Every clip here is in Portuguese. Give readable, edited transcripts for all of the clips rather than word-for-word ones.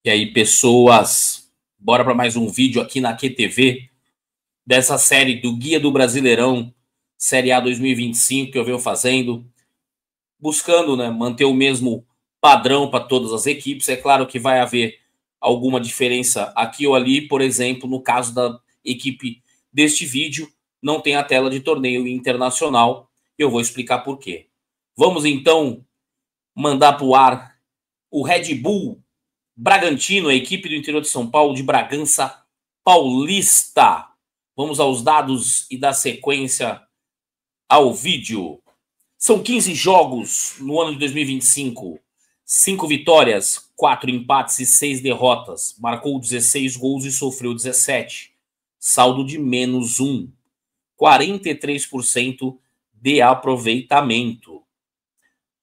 E aí, pessoas, bora para mais um vídeo aqui na QTV dessa série do Guia do Brasileirão, Série A 2025, que eu venho fazendo, buscando, né, manter o mesmo padrão para todas as equipes. É claro que vai haver alguma diferença aqui ou ali. Por exemplo, no caso da equipe deste vídeo, não tem a tela de torneio internacional. Eu vou explicar por quê. Vamos então mandar para o ar o Red Bull Bragantino, a equipe do interior de São Paulo, de Bragança Paulista. Vamos aos dados e dar sequência ao vídeo. São 15 jogos no ano de 2025. 5 vitórias, 4 empates e 6 derrotas. Marcou 16 gols e sofreu 17. Saldo de -1. 43% de aproveitamento.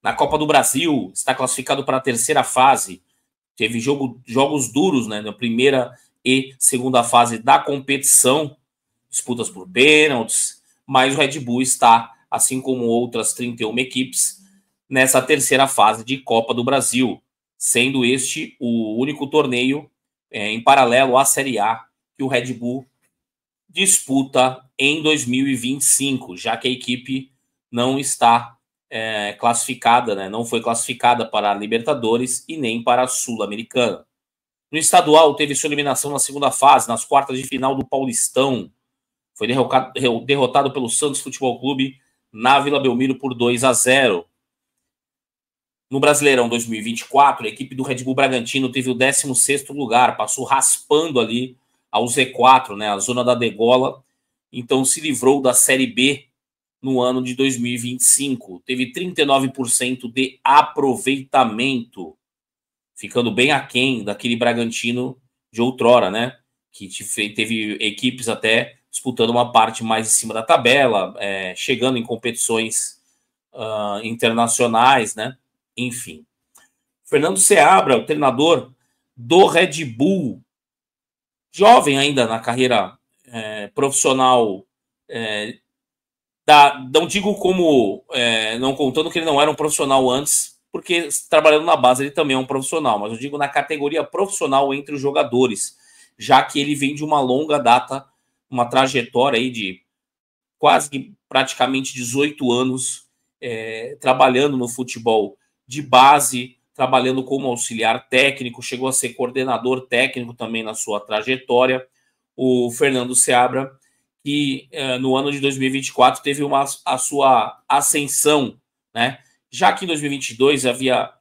Na Copa do Brasil, está classificado para a terceira fase. Teve jogos duros, né, na primeira e segunda fase da competição, disputas por pênaltis, mas o Red Bull está, assim como outras 31 equipes, nessa terceira fase de Copa do Brasil, sendo este o único torneio em paralelo à Série A que o Red Bull disputa em 2025, já que a equipe não está classificada, né? Não foi classificada para a Libertadores e nem para a Sul-Americana. No estadual, teve sua eliminação na segunda fase, nas quartas de final do Paulistão. Foi derrotado pelo Santos Futebol Clube na Vila Belmiro por 2-0. No Brasileirão 2024, a equipe do Red Bull Bragantino teve o 16º lugar, passou raspando ali ao Z4, né, a zona da degola, então se livrou da Série B no ano de 2025. Teve 39% de aproveitamento, ficando bem aquém daquele Bragantino de outrora, né? Que teve equipes até disputando uma parte mais em cima da tabela, chegando em competições internacionais, né? Enfim. Fernando Seabra, o treinador do Red Bull, jovem ainda na carreira profissional, não digo como, não contando que ele não era um profissional antes, porque trabalhando na base ele também é um profissional, mas eu digo na categoria profissional entre os jogadores, já que ele vem de uma longa data, uma trajetória aí de quase que praticamente 18 anos trabalhando no futebol de base, trabalhando como auxiliar técnico, chegou a ser coordenador técnico também na sua trajetória. O Fernando Seabra, que no ano de 2024 teve a sua ascensão, né? Já que em 2022 havia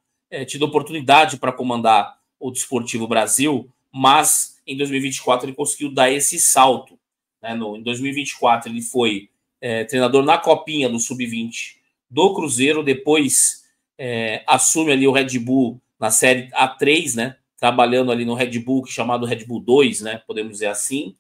tido oportunidade para comandar o Desportivo Brasil, mas em 2024 ele conseguiu dar esse salto, né? Em 2024 ele foi treinador na Copinha do Sub-20 do Cruzeiro, depois assume ali o Red Bull na Série A3, né? Trabalhando ali no Red Bull, chamado Red Bull 2, né? Podemos dizer assim.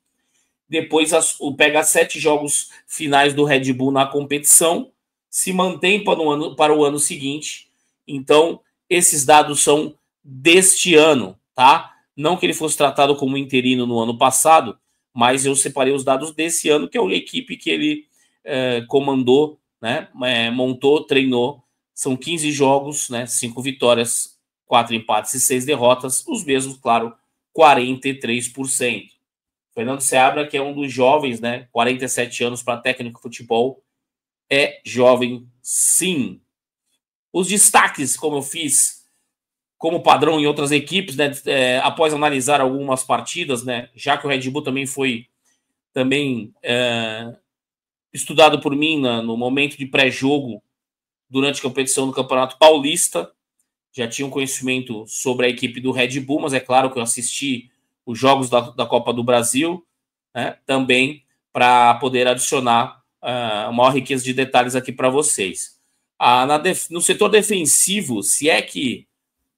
Depois pega 7 jogos finais do Red Bull na competição, se mantém para o ano seguinte. Então, esses dados são deste ano, tá? Não que ele fosse tratado como interino no ano passado, mas eu separei os dados desse ano, que é a equipe que ele comandou, né? Montou, treinou. São 15 jogos, né? 5 vitórias, 4 empates e 6 derrotas. Os mesmos, claro, 43%. Fernando Seabra, que é um dos jovens, né? 47 anos para técnico de futebol, é jovem, sim. Os destaques, como eu fiz, como padrão em outras equipes, né? Após analisar algumas partidas, né? Já que o Red Bull também foi estudado por mim no momento de pré-jogo durante a competição do Campeonato Paulista. Já tinha um conhecimento sobre a equipe do Red Bull, mas é claro que eu assisti os jogos da Copa do Brasil, né, também para poder adicionar uma maior riqueza de detalhes aqui para vocês. No setor defensivo, se é que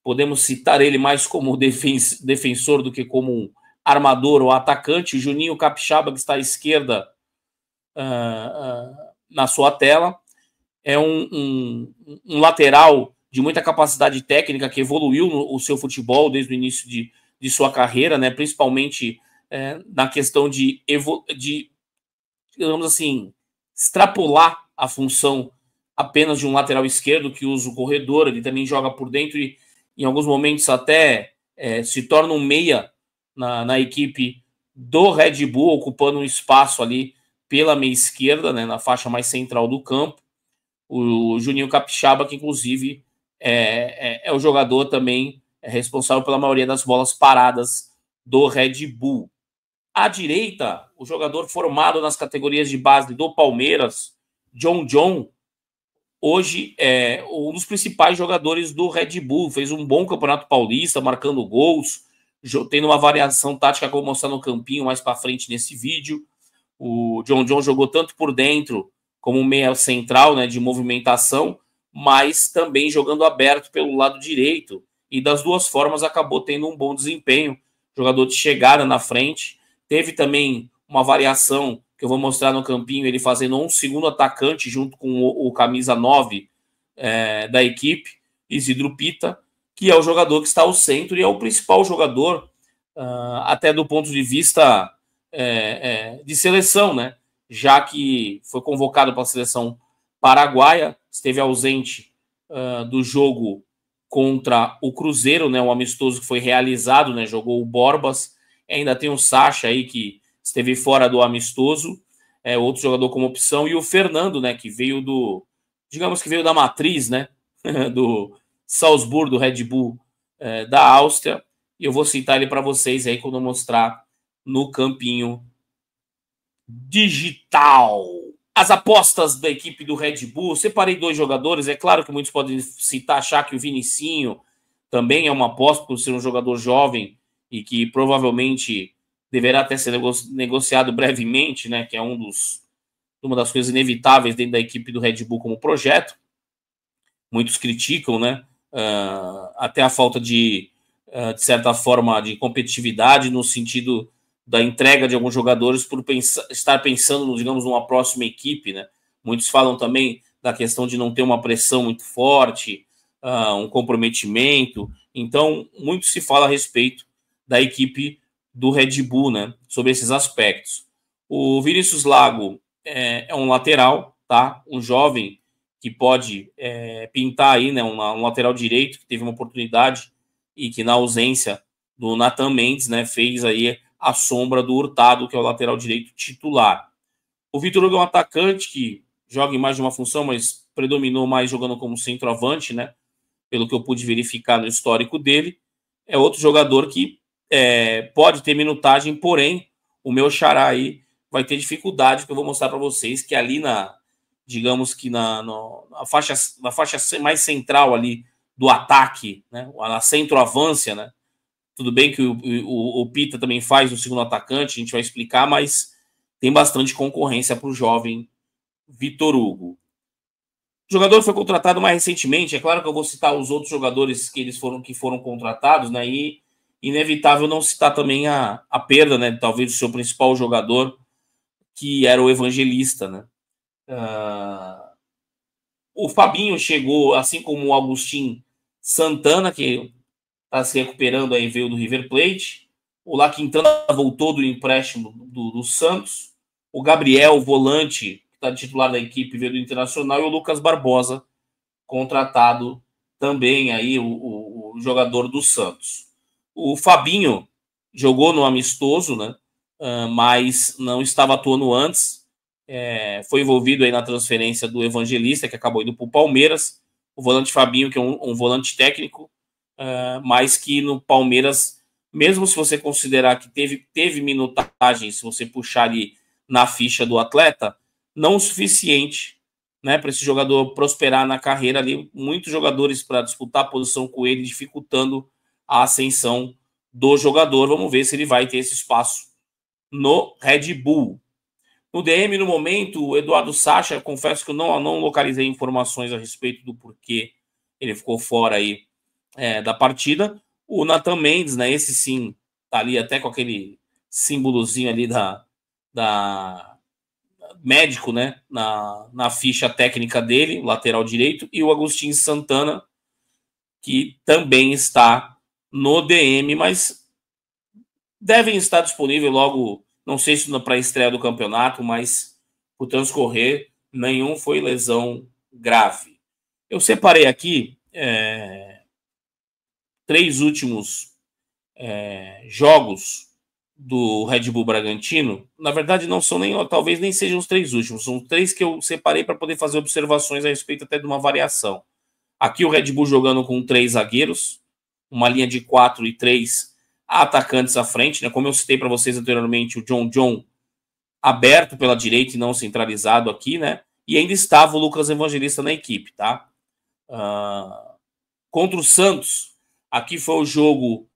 podemos citar ele mais como defensor do que como um armador ou atacante, o Juninho Capixaba, que está à esquerda na sua tela, é um lateral de muita capacidade técnica que evoluiu o seu futebol desde o início de sua carreira, né? Principalmente na questão de, digamos assim, extrapolar a função apenas de um lateral esquerdo que usa o corredor. Ele também joga por dentro e, em alguns momentos, até se torna um meia na equipe do Red Bull, ocupando um espaço ali pela meia esquerda, né, na faixa mais central do campo. O Juninho Capixaba, que inclusive é o jogador também responsável pela maioria das bolas paradas do Red Bull. À direita, o jogador formado nas categorias de base do Palmeiras, John, hoje é um dos principais jogadores do Red Bull, fez um bom campeonato paulista, marcando gols, tendo uma variação tática que eu vou mostrar no campinho mais para frente nesse vídeo. O John jogou tanto por dentro como meia central, né, de movimentação, mas também jogando aberto pelo lado direito, e das duas formas acabou tendo um bom desempenho, jogador de chegada na frente. Teve também uma variação que eu vou mostrar no campinho, ele fazendo um segundo atacante junto com o camisa 9 da equipe, Isidro Pita, que é o jogador que está ao centro e é o principal jogador, até do ponto de vista de seleção, né? Já que foi convocado para a seleção paraguaia, esteve ausente do jogo contra o Cruzeiro, né? Um amistoso que foi realizado, né? Jogou o Borbas, ainda tem o Sacha aí que esteve fora do amistoso, outro jogador como opção, e o Fernando, né? Que veio digamos que veio da matriz, né? Do Salzburg, do Red Bull da Áustria, e eu vou citar ele para vocês aí quando eu mostrar no campinho digital. As apostas da equipe do Red Bull, separei 2 jogadores, é claro que muitos podem citar, achar que o Vinicinho também é uma aposta por ser um jogador jovem e que provavelmente deverá até ser negociado brevemente, né, que é uma das coisas inevitáveis dentro da equipe do Red Bull como projeto. Muitos criticam, né, até a falta de certa forma, de competitividade no sentido da entrega de alguns jogadores por estar pensando, digamos, numa próxima equipe, né? Muitos falam também da questão de não ter uma pressão muito forte, um comprometimento. Então, muito se fala a respeito da equipe do Red Bull, né? Sobre esses aspectos. O Vinícius Lago é um lateral, tá? Um jovem que pode pintar aí, né? Um lateral direito que teve uma oportunidade e que na ausência do Nathan Mendes, né, fez aí a sombra do Hurtado, que é o lateral direito titular. O Vitor Hugo é um atacante que joga em mais de uma função, mas predominou mais jogando como centroavante, né, pelo que eu pude verificar no histórico dele. É outro jogador que pode ter minutagem, porém, o meu xará aí vai ter dificuldade, que eu vou mostrar para vocês, que ali digamos que na faixa mais central ali do ataque, né, na centroavância, né? Tudo bem que o Pita também faz o segundo atacante, a gente vai explicar, mas tem bastante concorrência para o jovem Vitor Hugo. O jogador foi contratado mais recentemente, é claro que eu vou citar os outros jogadores que foram contratados, né? E inevitável não citar também a perda, né? Talvez do seu principal jogador, que era o Evangelista, né? O Fabinho chegou, assim como o Agustin Santana, que está se recuperando aí, veio do River Plate. O La Quintana voltou do empréstimo do Santos. O Gabriel, volante, que está titular da equipe, veio do Internacional. E o Lucas Barbosa, contratado também aí, o jogador do Santos. O Fabinho jogou no amistoso, né? Mas não estava atuando antes. Foi envolvido aí na transferência do Evangelista, que acabou indo para o Palmeiras. O volante Fabinho, que é um volante técnico, mas que no Palmeiras, mesmo se você considerar que teve minutagem, se você puxar ali na ficha do atleta, não o suficiente, né, para esse jogador prosperar na carreira ali. Muitos jogadores para disputar a posição com ele, dificultando a ascensão do jogador. Vamos ver se ele vai ter esse espaço no Red Bull. No DM, no momento, o Eduardo Sacha, confesso que eu não localizei informações a respeito do porquê ele ficou fora aí da partida. O Nathan Mendes, né, esse sim, tá ali até com aquele símbolozinho ali da médico, né, na ficha técnica dele, lateral direito, e o Agustin Santana, que também está no DM, mas devem estar disponíveis logo, não sei se para a estreia do campeonato, mas por transcorrer, nenhum foi lesão grave. Eu separei aqui 3 últimos jogos do Red Bull Bragantino, na verdade não são talvez nem sejam os 3 últimos, são 3 que eu separei para poder fazer observações a respeito até de uma variação. Aqui o Red Bull jogando com 3 zagueiros, uma linha de 4 e 3 atacantes à frente, né? Como eu citei para vocês anteriormente, o John aberto pela direita e não centralizado aqui, né? E ainda estava o Lucas Evangelista na equipe, tá? Contra o Santos, aqui foi o jogo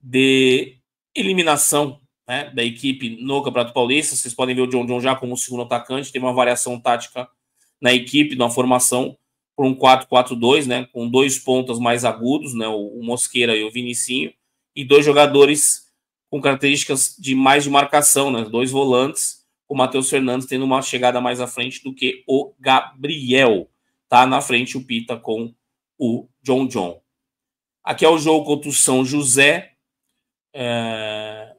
de eliminação, né, da equipe no Campeonato Paulista. Vocês podem ver o John já como segundo atacante, teve uma variação tática na equipe, na formação, por um 4-4-2, né, com 2 pontas mais agudos, né, o Mosqueira e o Vinicinho, e 2 jogadores com características de mais de marcação, né, 2 volantes, o Matheus Fernandes tendo uma chegada mais à frente do que o Gabriel. Tá na frente o Pita com o John. Aqui é o jogo contra o São José,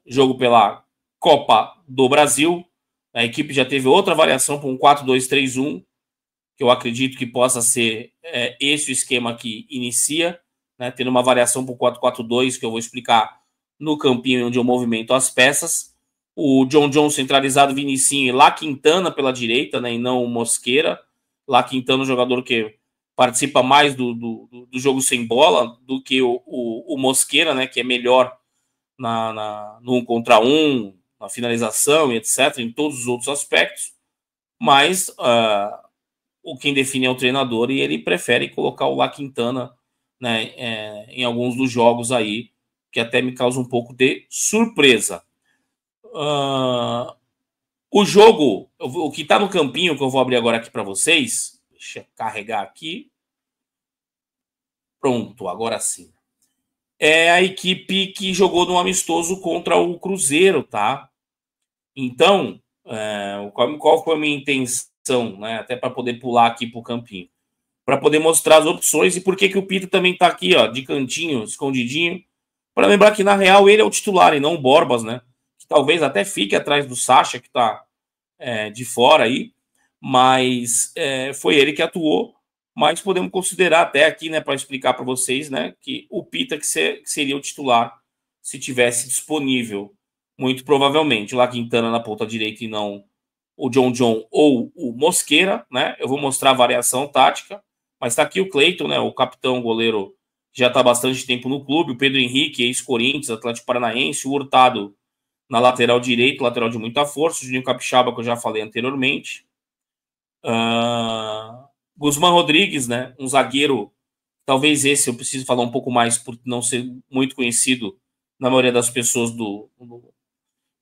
jogo pela Copa do Brasil. A equipe já teve outra variação para um 4-2-3-1, que eu acredito que possa ser esse o esquema que inicia, né, tendo uma variação para o 4-4-2, que eu vou explicar no campinho onde eu movimento as peças. O John centralizado, Vinicinho e Lá Quintana pela direita, né, e não o Mosqueira. Lá Quintana, um jogador que participa mais do jogo sem bola do que o Mosqueira, né, que é melhor no 1 contra 1, na finalização e etc., em todos os outros aspectos. Mas quem define é o treinador e ele prefere colocar o Lá Quintana, né, em alguns dos jogos aí, que até me causa um pouco de surpresa. O jogo, o que está no campinho, que eu vou abrir agora aqui para vocês, deixa eu carregar aqui. Pronto, agora sim. É a equipe que jogou no amistoso contra o Cruzeiro, tá? Então, qual foi a minha intenção, né? Até para poder pular aqui para o campinho, para poder mostrar as opções e por que o Pita também está aqui, ó, de cantinho, escondidinho, para lembrar que na real ele é o titular e não o Borbas, né? Que talvez até fique atrás do Sacha, que está de fora aí, mas foi ele que atuou. Mas podemos considerar até aqui, né, para explicar para vocês, né, que o Pita que seria o titular se tivesse disponível, muito provavelmente. O Lá Quintana na ponta direita e não o John ou o Mosqueira, né? Eu vou mostrar a variação tática, mas está aqui o Cleiton, né, o capitão goleiro, já está há bastante tempo no clube, o Pedro Henrique, ex-Corinthians, Atlético Paranaense, o Hurtado na lateral direito, lateral de muita força, o Juninho Capixaba, que eu já falei anteriormente. Guzmán Rodrigues, né, um zagueiro, talvez esse eu preciso falar um pouco mais por não ser muito conhecido na maioria das pessoas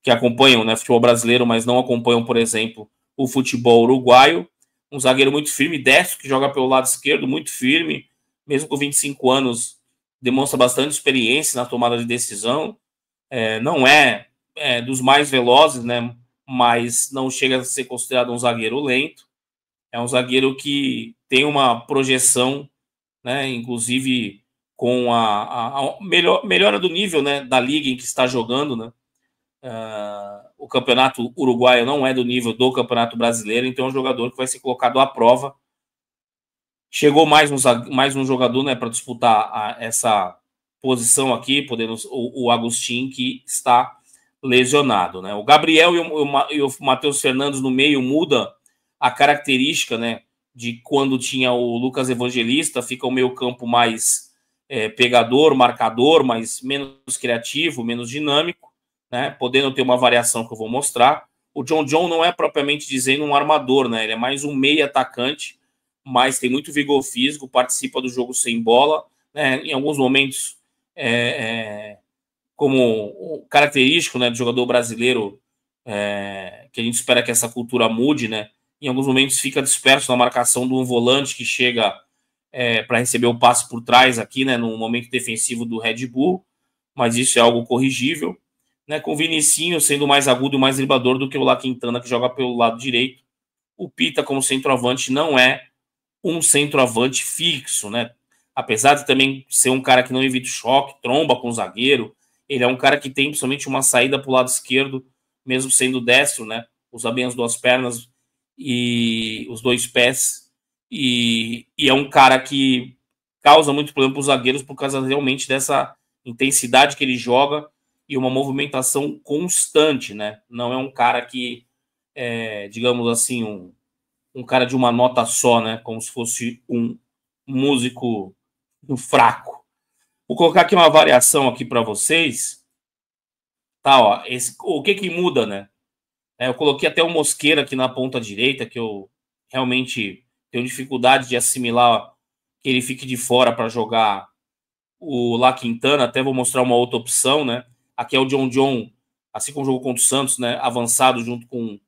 que acompanham, né, futebol brasileiro, mas não acompanham, por exemplo, o futebol uruguaio. Um zagueiro muito firme, destro, que joga pelo lado esquerdo, muito firme, mesmo com 25 anos, demonstra bastante experiência na tomada de decisão. Não é dos mais velozes, né, mas não chega a ser considerado um zagueiro lento. É um zagueiro que tem uma projeção, né, inclusive com a melhora do nível, né, da liga em que está jogando, né? O campeonato uruguaio não é do nível do campeonato brasileiro, então é um jogador que vai ser colocado à prova. Chegou mais um jogador, né, para disputar essa posição aqui, podendo o Agustin, que está lesionado, né? O Gabriel e o Matheus Fernandes no meio muda a característica, né, de quando tinha o Lucas Evangelista, fica o meio campo mais pegador, marcador, mas menos criativo, menos dinâmico, né, podendo ter uma variação que eu vou mostrar. O John não é propriamente dizendo um armador, né, ele é mais um meio atacante, mas tem muito vigor físico, participa do jogo sem bola, né, em alguns momentos como característico, né, do jogador brasileiro, que a gente espera que essa cultura mude, né, em alguns momentos fica disperso na marcação de um volante que chega para receber o passe por trás aqui, né, no momento defensivo do Red Bull, mas isso é algo corrigível, né, com o Vinicinho sendo mais agudo e mais driblador do que o Lá Quintana, que joga pelo lado direito. O Pita, como centroavante, não é um centroavante fixo, né, apesar de também ser um cara que não evita o choque, tromba com o zagueiro, ele é um cara que tem principalmente uma saída para o lado esquerdo, mesmo sendo destro, né, usa bem as 2 pernas e os 2 pés, e é um cara que causa muito problema para os zagueiros por causa realmente dessa intensidade que ele joga e uma movimentação constante, né? Não é um cara que, digamos assim, um cara de uma nota só, né? Como se fosse um músico fraco. Vou colocar aqui uma variação aqui para vocês. Tá, ó, o que muda, né? Eu coloquei até o Mosqueira aqui na ponta direita, que eu realmente tenho dificuldade de assimilar que ele fique de fora para jogar o La Quintana. Até vou mostrar uma outra opção, né? Aqui é o John, assim como jogou contra o Santos, né? Avançado junto com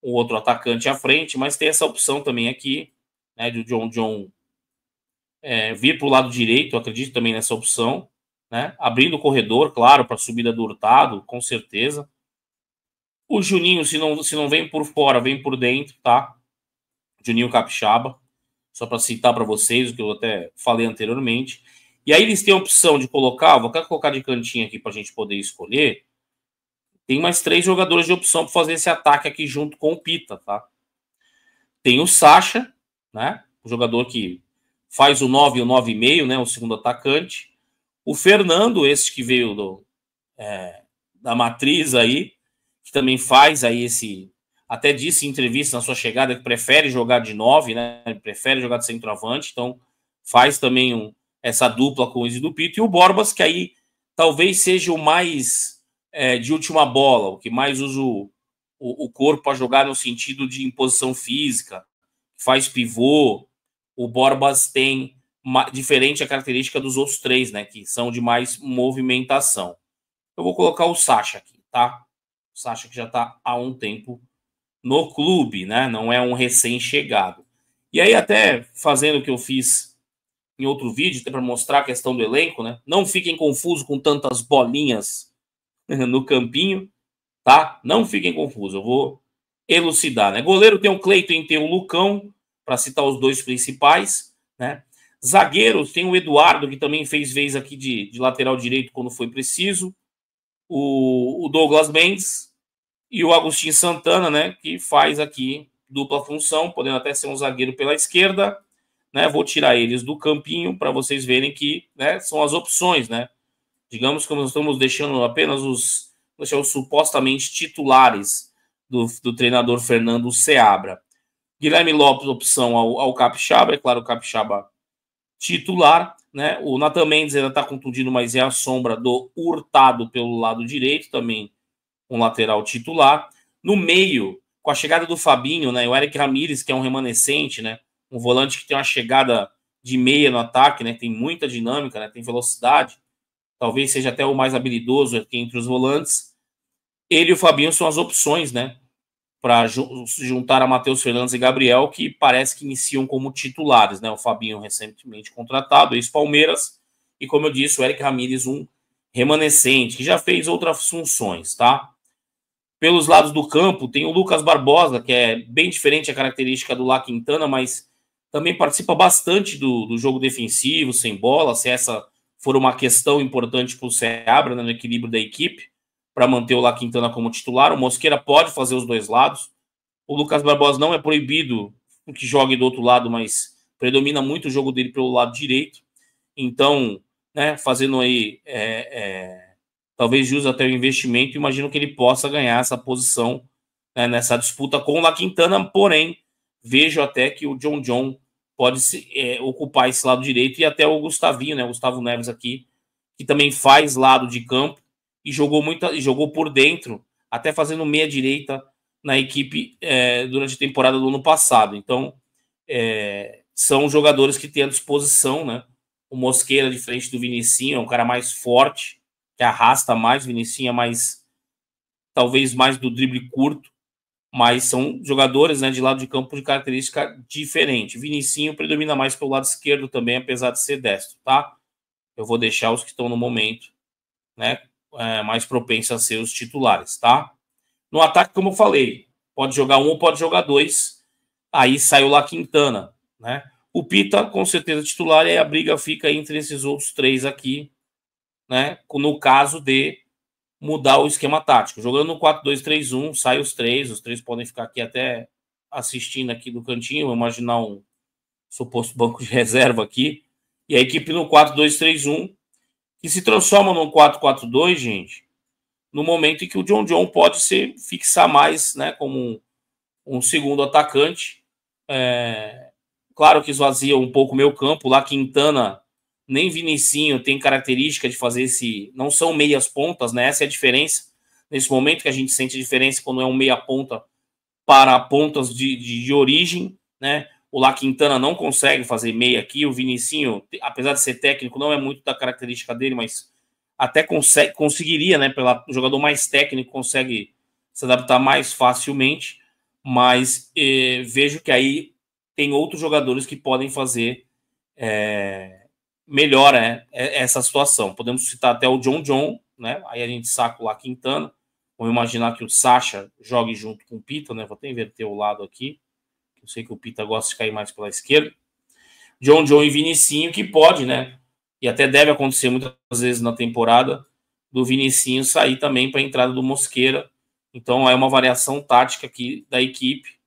o outro atacante à frente, mas tem essa opção também aqui, né? De o John vir para o lado direito, eu acredito também nessa opção, né? Abrindo o corredor, claro, para a subida do Hurtado, com certeza. O Juninho, se não vem por fora, vem por dentro, tá? Juninho Capixaba, só para citar para vocês o que eu até falei anteriormente. E aí eles têm a opção de colocar, vou colocar de cantinho aqui para a gente poder escolher. Tem mais 3 jogadores de opção para fazer esse ataque aqui junto com o Pita, tá? Tem o Sacha, né? O jogador que faz o 9 e o 9,5, né? O segundo atacante. O Fernando, esse que veio da matriz aí, que também faz aí esse... Até disse em entrevista na sua chegada que prefere jogar de 9, né? Ele prefere jogar de centroavante, então faz também essa dupla com o Izzy do Pito. E o Borbas, que aí talvez seja o mais de última bola, o que mais usa o corpo para jogar no sentido de imposição física, faz pivô. O Borbas tem diferente a característica dos outros 3, né? Que são de mais movimentação. Eu vou colocar o Sacha aqui, tá? O Sacha que já está há um tempo no clube, né? Não é um recém-chegado. E aí, até fazendo o que eu fiz em outro vídeo, para mostrar a questão do elenco, né? Não fiquem confusos com tantas bolinhas no campinho, tá? Não fiquem confusos, eu vou elucidar, né? Goleiro tem o Cleiton e tem o Lucão, para citar os 2 principais, né? Zagueiros tem o Eduardo, que também fez vez aqui de lateral direito quando foi preciso. O Douglas Mendes e o Agostinho Santana, né, que faz aqui dupla função, podendo até ser um zagueiro pela esquerda, né? Vou tirar eles do campinho para vocês verem que, né, são as opções, né? Digamos que nós estamos deixando apenas os supostamente titulares do treinador Fernando Seabra. Guilherme Lopes, opção ao Capixaba, é claro, o Capixaba titular, né? O Nathan Mendes ainda está contundido, mas é a sombra do Hurtado pelo lado direito, também um lateral titular. No meio, com a chegada do Fabinho, né? O Eric Ramírez, que é um remanescente, né? Um volante que tem uma chegada de meia no ataque, né? Tem muita dinâmica, né? Tem velocidade. Talvez seja até o mais habilidoso aqui entre os volantes. Ele e o Fabinho são as opções, né? Para juntar a Matheus Fernandes e Gabriel, que parece que iniciam como titulares, né? O Fabinho recentemente contratado, ex-Palmeiras, e como eu disse, o Eric Ramírez, um remanescente, que já fez outras funções, tá? Pelos lados do campo, tem o Lucas Barbosa, que é bem diferente a característica do La Quintana, mas também participa bastante do jogo defensivo, sem bola, se essa for uma questão importante para o Seabra, né, no equilíbrio da equipe, para manter o La Quintana como titular. O Mosqueira pode fazer os 2 lados. O Lucas Barbosa não é proibido que jogue do outro lado, mas predomina muito o jogo dele pelo lado direito. Então, né, fazendo aí talvez jus até o investimento, imagino que ele possa ganhar essa posição, né, nessa disputa com o La Quintana, porém, vejo até que o John pode ocupar esse lado direito, e até o Gustavinho, né, o Gustavo Neves aqui, que também faz lado de campo, e jogou por dentro, até fazendo meia direita na equipe durante a temporada do ano passado. Então, são jogadores que têm à disposição, né? O Mosqueira, de frente do Vinicinho, é um cara mais forte, que arrasta mais. Vinicinho é mais, talvez mais do drible curto, mas são jogadores, né, de lado de campo de característica diferente. Vinicinho predomina mais pelo lado esquerdo também, apesar de ser destro, tá? Eu vou deixar os que estão no momento, né, mais propensos a ser os titulares, tá? No ataque, como eu falei, pode jogar um ou pode jogar 2. Aí saiu lá Quintana, né? O Pita, com certeza, titular, e a briga fica entre esses outros 3 aqui, né? No caso de mudar o esquema tático. Jogando no 4-2-3-1, sai os 3 podem ficar aqui até assistindo aqui do cantinho, vou imaginar um suposto banco de reserva aqui. E a equipe no 4-2-3-1 que se transforma num 4-4-2, gente, no momento em que o John pode se fixar mais, né, como um segundo atacante. Claro que esvazia um pouco o meio campo. Lá Quintana nem Vinicinho tem característica de fazer esse... Não são meias pontas, né? Essa é a diferença. Nesse momento que a gente sente a diferença quando é um meia ponta para pontas de origem, né? O La Quintana não consegue fazer meia aqui. O Vinicinho, apesar de ser técnico, não é muito da característica dele, mas até conseguiria, né? Pelo jogador mais técnico, consegue se adaptar mais facilmente. Mas vejo que aí tem outros jogadores que podem fazer melhor essa situação. Podemos citar até o John, né? Aí a gente saca o La Quintana. Vamos imaginar que o Sacha jogue junto com o Pita, né? Vou até inverter o lado aqui. Eu sei que o Pita gosta de cair mais pela esquerda. John e Vinicinho, que pode, né? E até deve acontecer muitas vezes na temporada, do Vinicinho sair também para a entrada do Mosquera. Então é uma variação tática aqui da equipe.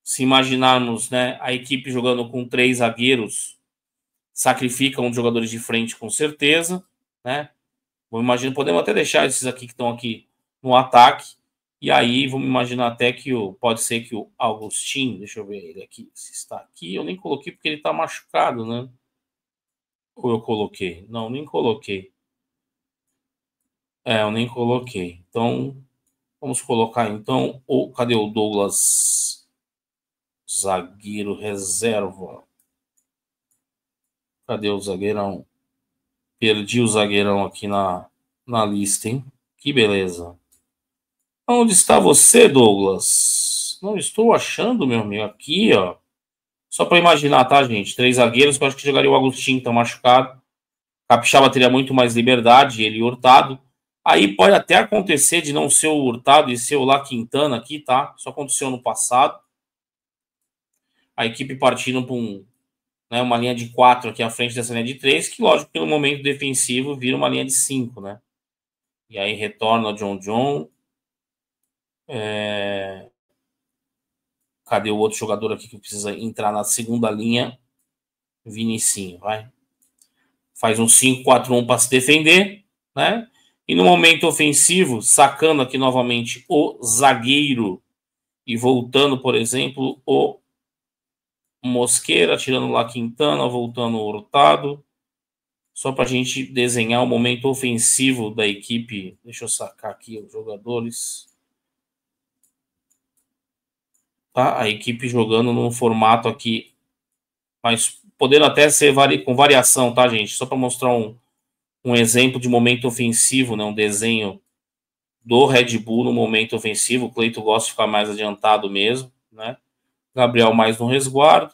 Se imaginarmos, né, a equipe jogando com 3 zagueiros, sacrifica um dos jogadores de frente com certeza, né? Vamos imaginar, podemos até deixar esses aqui que estão aqui no ataque. E aí vamos imaginar até que pode ser que o Agustin, deixa eu ver ele aqui, se está aqui, eu nem coloquei porque ele está machucado, né? Ou eu coloquei? Não, nem coloquei. Eu nem coloquei. Então, vamos colocar então, cadê o Douglas? Zagueiro reserva. Cadê o zagueirão? Perdi o zagueirão aqui na lista, hein? Que beleza. Onde está você, Douglas? Não estou achando, meu amigo. Aqui, ó. Só para imaginar, tá, gente? 3 zagueiros, que eu acho que jogaria o Agostinho, tá machucado. Capixaba teria muito mais liberdade, ele e Hurtado. Aí pode até acontecer de não ser o Hurtado e ser o La Quintana aqui, tá? Isso aconteceu no passado. A equipe partindo para uma linha de 4 aqui à frente dessa linha de 3, que lógico que no momento defensivo vira uma linha de 5, né? E aí retorna o John. Cadê o outro jogador aqui que precisa entrar na segunda linha? Vinicinho, vai. Faz um 5-4-1 para se defender, né? E no momento ofensivo, sacando aqui novamente o zagueiro e voltando, por exemplo, o Mosquera, tirando lá Quintana, voltando o Hurtado. Só para a gente desenhar o momento ofensivo da equipe. Deixa eu sacar aqui os jogadores. Tá? A equipe jogando num formato aqui, mas podendo até ser com variação, tá, gente? Só para mostrar um exemplo de momento ofensivo, né? Um desenho do Red Bull no momento ofensivo. O Cleito gosta de ficar mais adiantado mesmo, né? Gabriel mais no resguardo.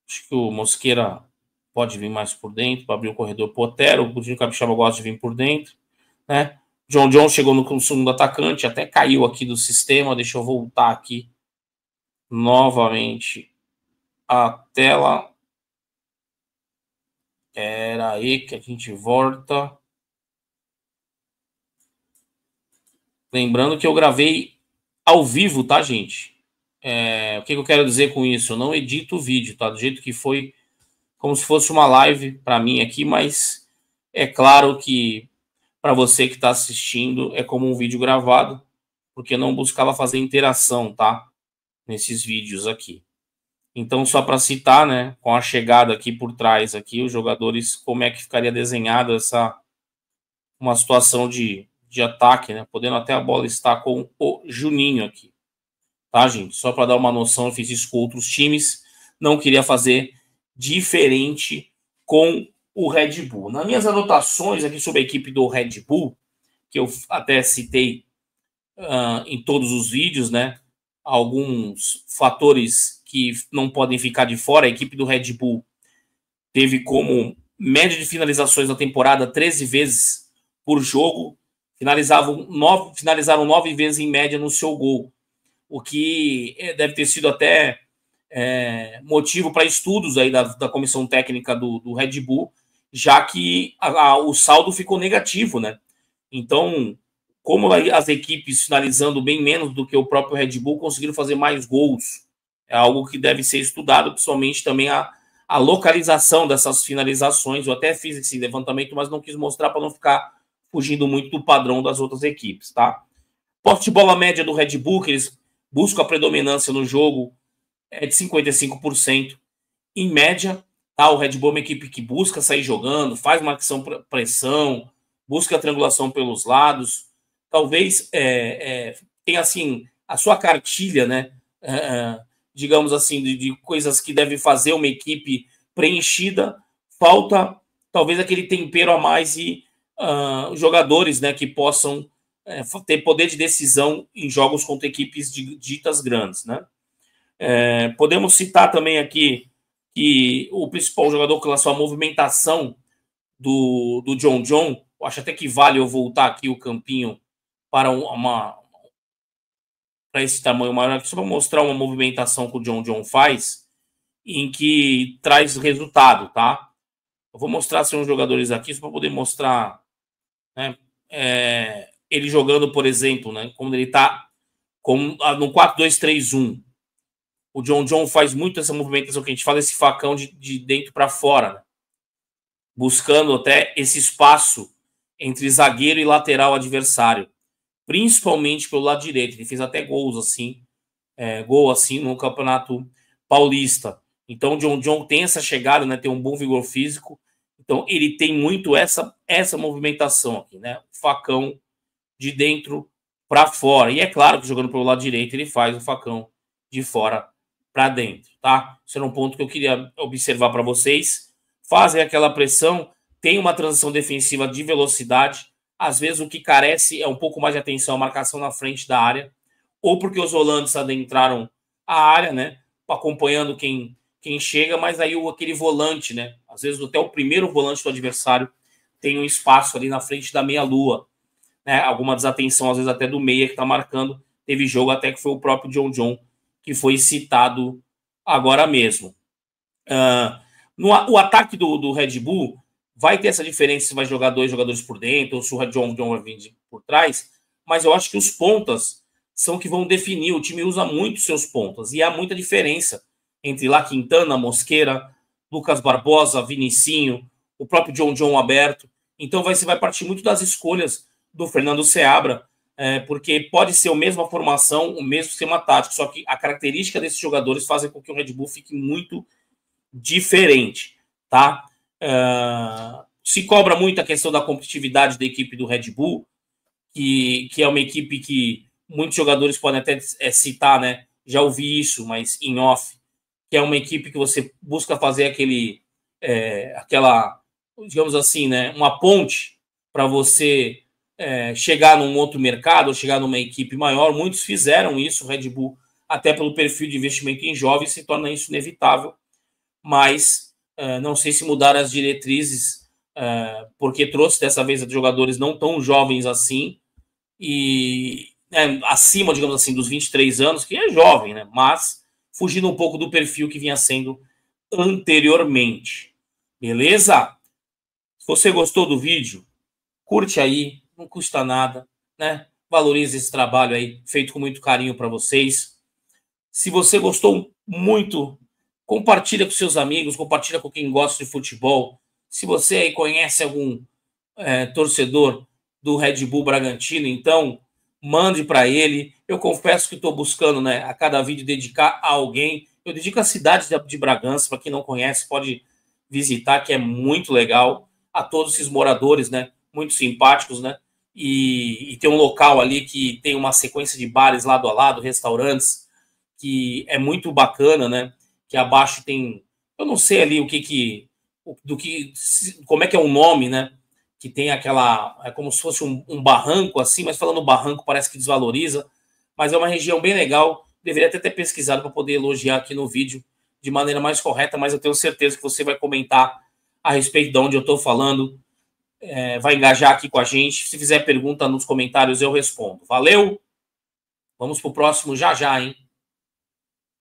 Acho que o Mosquera pode vir mais por dentro para abrir o corredor pro Otero. O Coutinho Capixaba gosta de vir por dentro, né? John chegou no segundo atacante, até caiu aqui do sistema. Deixa eu voltar aqui novamente a tela. Era aí que a gente volta. Lembrando que eu gravei ao vivo, tá, gente? O que eu quero dizer com isso? Eu não edito o vídeo, tá? Do jeito que foi, como se fosse uma live para mim aqui, mas é claro que para você que está assistindo é como um vídeo gravado, porque eu não buscava fazer interação, tá? Nesses vídeos aqui. Então, só para citar, né, com a chegada aqui por trás, aqui, os jogadores, como é que ficaria desenhada uma situação de ataque, né? Podendo até a bola estar com o Juninho aqui. Tá, gente? Só para dar uma noção, eu fiz isso com outros times. Não queria fazer diferente com o Red Bull. Nas minhas anotações aqui sobre a equipe do Red Bull, que eu até citei em todos os vídeos, né? Alguns fatores que não podem ficar de fora. A equipe do Red Bull teve como média de finalizações na temporada 13 vezes por jogo. Finalizaram 9 vezes em média no seu gol, o que deve ter sido até motivo para estudos aí da comissão técnica do Red Bull, já que o saldo ficou negativo, né? Então, como as equipes finalizando bem menos do que o próprio Red Bull conseguiram fazer mais gols, é algo que deve ser estudado, principalmente também a a localização dessas finalizações. Eu até fiz esse levantamento, mas não quis mostrar para não ficar fugindo muito do padrão das outras equipes, tá? Posse de bola média do Red Bull, que eles buscam a predominância no jogo, é de 55%. Em média, tá? O Red Bull é uma equipe que busca sair jogando, faz marcação pressão, busca a triangulação pelos lados. Talvez tenha, assim, a sua cartilha, né? Digamos assim, de coisas que deve fazer uma equipe preenchida. Falta, talvez, aquele tempero a mais e jogadores, né, que possam ter poder de decisão em jogos contra equipes ditas grandes, né? Podemos citar também aqui que o principal jogador com relação à movimentação do John John, eu acho até que vale eu voltar aqui o campinho para esse tamanho maior aqui, só para mostrar uma movimentação que o John John faz, em que traz resultado, tá? Eu vou mostrar uns jogadores aqui, só para poder mostrar, né, ele jogando, por exemplo, né, quando ele está no 4-2-3-1. O John John faz muito essa movimentação que a gente fala, esse facão de dentro para fora, né? Buscando até esse espaço entre zagueiro e lateral adversário, principalmente pelo lado direito. Ele fez até gols assim, gol assim no Campeonato Paulista. Então o John John tem essa chegada, né? Tem um bom vigor físico. Então ele tem muito essa movimentação aqui, né? O facão de dentro para fora. E é claro que jogando pelo lado direito ele faz o facão de fora para dentro, tá? Esse era um ponto que eu queria observar para vocês. Fazem aquela pressão, tem uma transição defensiva de velocidade. Às vezes o que carece é um pouco mais de atenção à marcação na frente da área, ou porque os volantes adentraram a área, né? Acompanhando quem chega, mas aí aquele volante, né? Às vezes até o primeiro volante do adversário tem um espaço ali na frente da meia-lua, né? Alguma desatenção, às vezes até do meia que está marcando. Teve jogo até que foi o próprio John John que foi citado agora mesmo. O ataque do Red Bull vai ter essa diferença se vai jogar 2 jogadores por dentro ou se o John John vai vir por trás, mas eu acho que os pontas são que vão definir. O time usa muito seus pontas e há muita diferença entre lá Quintana, Mosquera, Lucas Barbosa, Vinicinho, o próprio John John aberto. Então vai partir muito das escolhas do Fernando Seabra, porque pode ser a mesma formação, o mesmo sistema tático, só que a característica desses jogadores fazem com que o Red Bull fique muito diferente, tá? Se cobra muito a questão da competitividade da equipe do Red Bull, que é uma equipe que muitos jogadores podem até citar, né? Já ouvi isso, mas em off, que é uma equipe que você busca fazer aquela, digamos assim, né? Uma ponte para você chegar num outro mercado ou chegar numa equipe maior. Muitos fizeram isso, o Red Bull, até pelo perfil de investimento em jovens, se torna isso inevitável. Mas não sei se mudaram as diretrizes, porque trouxe dessa vez jogadores não tão jovens assim, e acima, digamos assim, dos 23 anos, que é jovem, né? Mas fugindo um pouco do perfil que vinha sendo anteriormente. Beleza? Se você gostou do vídeo, curte aí, não custa nada, né? Valorize esse trabalho aí, feito com muito carinho para vocês. Se você gostou muito, compartilha com seus amigos, compartilha com quem gosta de futebol. Se você aí conhece algum torcedor do Red Bull Bragantino, então mande para ele. Eu confesso que estou buscando, né, a cada vídeo dedicar a alguém. Eu dedico a cidade de Bragança, para quem não conhece, pode visitar, que é muito legal. A todos esses moradores, né, muito simpáticos, né, e tem um local ali que tem uma sequência de bares lado a lado, restaurantes, que é muito bacana, né, que abaixo tem, eu não sei ali como é que é o nome, né, que tem aquela, é como se fosse um barranco assim, mas falando barranco parece que desvaloriza, mas é uma região bem legal. Deveria até ter pesquisado para poder elogiar aqui no vídeo de maneira mais correta, mas eu tenho certeza que você vai comentar a respeito de onde eu estou falando, vai engajar aqui com a gente. Se fizer pergunta nos comentários, eu respondo. Valeu? Vamos para o próximo já, hein?